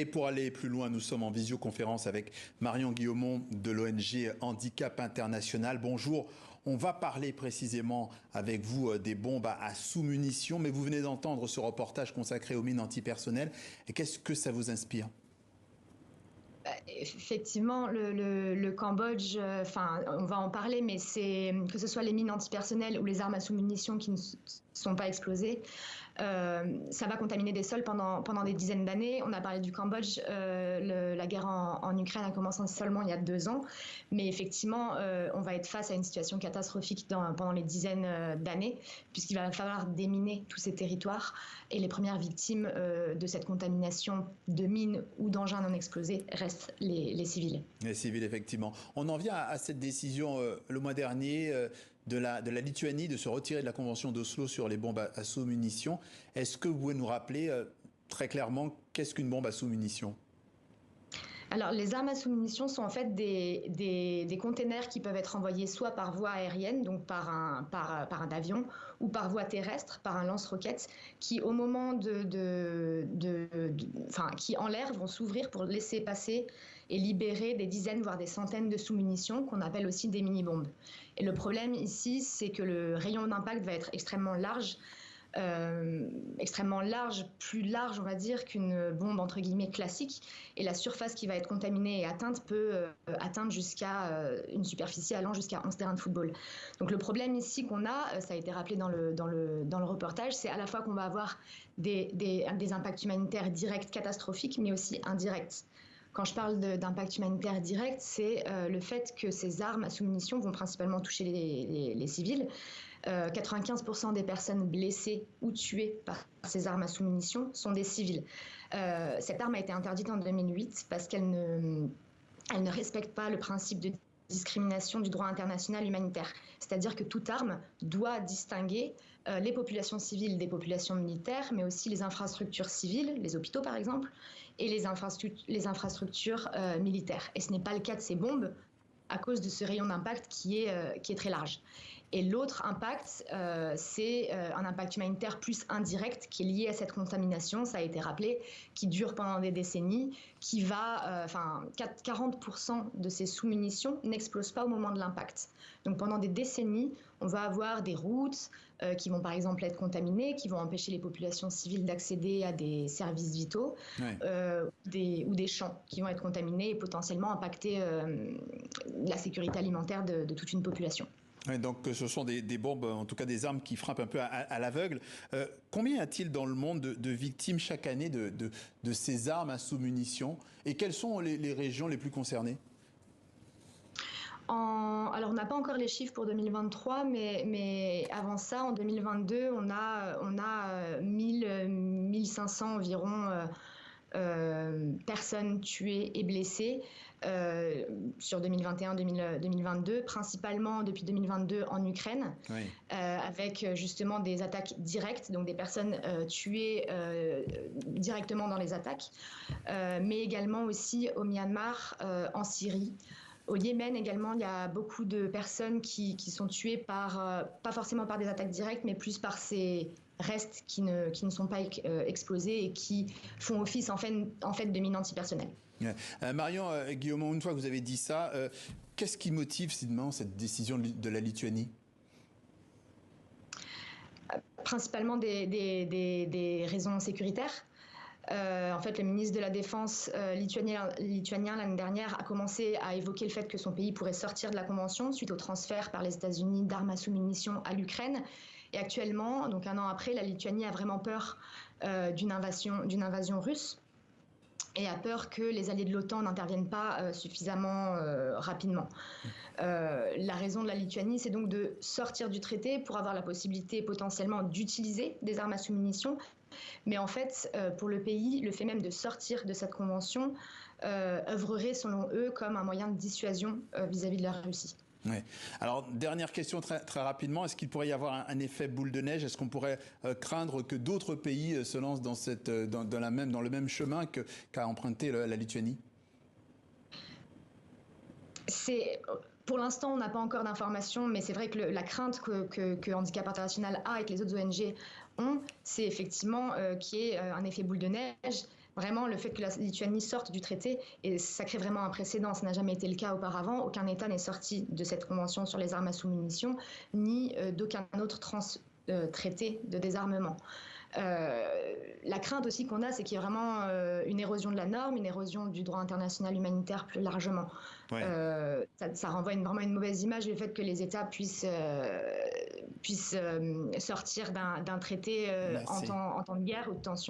Et pour aller plus loin, nous sommes en visioconférence avec Marion Guillaumont de l'ONG Handicap International. Bonjour, on va parler précisément avec vous des bombes à sous-munitions, mais vous venez d'entendre ce reportage consacré aux mines antipersonnelles. Et qu'est-ce que ça vous inspire ? Effectivement, le Cambodge, on va en parler, mais c'est que ce soit les mines antipersonnelles ou les armes à sous-munitions qui ne sont pas explosées, ça va contaminer des sols pendant des dizaines d'années. On a parlé du Cambodge, la guerre en Ukraine a commencé seulement il y a 2 ans, mais effectivement, on va être face à une situation catastrophique pendant les dizaines d'années, puisqu'il va falloir déminer tous ces territoires, et les premières victimes de cette contamination de mines ou d'engins non explosés restent les civils. Les civils, effectivement. On en vient à cette décision le mois dernier de la Lituanie de se retirer de la Convention d'Oslo sur les bombes à sous-munitions. Est-ce que vous pouvez nous rappeler très clairement qu'est-ce qu'une bombe à sous-munitions ? Alors, les armes à sous-munitions sont en fait des containers qui peuvent être envoyés soit par voie aérienne, donc par un avion, ou par voie terrestre, par un lance-roquettes, qui au moment qui en l'air vont s'ouvrir pour laisser passer et libérer des dizaines, voire des centaines de sous-munitions, qu'on appelle aussi des mini-bombes. Et le problème ici, c'est que le rayon d'impact va être extrêmement large, plus large on va dire qu'une bombe entre guillemets classique, et la surface qui va être contaminée et atteinte peut atteindre jusqu'à une superficie allant jusqu'à 11 terrains de football. Donc le problème ici qu'on a, ça a été rappelé dans le reportage, c'est à la fois qu'on va avoir des impacts humanitaires directs catastrophiques, mais aussi indirects. Quand je parle d'impact humanitaire direct, c'est le fait que ces armes à sous-munitions vont principalement toucher les civils. 95% des personnes blessées ou tuées par ces armes à sous-munitions sont des civils. Cette arme a été interdite en 2008 parce qu'elle ne respecte pas le principe de discrimination du droit international humanitaire. C'est-à-dire que toute arme doit distinguer les populations civiles des populations militaires, mais aussi les infrastructures civiles, les hôpitaux par exemple, et les infrastructures militaires. Et ce n'est pas le cas de ces bombes à cause de ce rayon d'impact qui est très large. Et l'autre impact, c'est un impact humanitaire plus indirect qui est lié à cette contamination, ça a été rappelé, qui dure pendant des décennies, qui va, 40% de ces sous-munitions n'explosent pas au moment de l'impact. Donc pendant des décennies, on va avoir des routes qui vont par exemple être contaminées, qui vont empêcher les populations civiles d'accéder à des services vitaux, Ouais. ou des champs qui vont être contaminés et potentiellement impacter la sécurité alimentaire de toute une population. Ouais, donc ce sont des bombes, en tout cas des armes qui frappent un peu à l'aveugle. Combien y a-t-il dans le monde de victimes chaque année de ces armes à sous-munitions, et quelles sont les régions les plus concernées ? Alors, on n'a pas encore les chiffres pour 2023, mais avant ça, en 2022, on a 1500 environ personnes tuées et blessées sur 2021-2022, principalement depuis 2022 en Ukraine, Oui. avec justement des attaques directes, donc des personnes tuées directement dans les attaques, mais également aussi au Myanmar, en Syrie. Au Yémen également, il y a beaucoup de personnes qui sont tuées pas forcément par des attaques directes, mais plus par ces restes qui ne sont pas explosés et qui font office en fait de mines antipersonnelles. Marion Guillaumont, une fois que vous avez dit ça, qu'est-ce qui motive finalement cette décision de la Lituanie ? Principalement des raisons sécuritaires. En fait, le ministre de la Défense lituanien l'année dernière a commencé à évoquer le fait que son pays pourrait sortir de la Convention suite au transfert par les États-Unis d'armes à sous-munitions à l'Ukraine. Et actuellement, donc 1 an après, la Lituanie a vraiment peur d'une invasion russe et a peur que les alliés de l'OTAN n'interviennent pas suffisamment rapidement. La raison de la Lituanie, c'est donc de sortir du traité pour avoir la possibilité potentiellement d'utiliser des armes à sous-munitions. Mais en fait, pour le pays, le fait même de sortir de cette convention œuvrerait, selon eux, comme un moyen de dissuasion vis-à-vis de la Russie. Ouais. Alors, dernière question très, très rapidement. Est-ce qu'il pourrait y avoir un effet boule de neige ? Est-ce qu'on pourrait craindre que d'autres pays se lancent dans le même chemin qu'a emprunté la Lituanie ? Pour l'instant, on n'a pas encore d'informations, mais c'est vrai que la crainte que Handicap International a et que les autres ONG ont, c'est effectivement qu'il y ait un effet boule de neige. vraiment le fait que la Lituanie sorte du traité, et ça crée vraiment un précédent. Ça n'a jamais été le cas auparavant. Aucun État n'est sorti de cette convention sur les armes à sous-munitions, ni d'aucun autre traité de désarmement. La crainte aussi qu'on a, c'est qu'il y ait vraiment une érosion de la norme, une érosion du droit international humanitaire plus largement. Ouais. Ça renvoie vraiment une mauvaise image, le fait que les États puissent sortir d'un traité en temps de guerre ou de tension.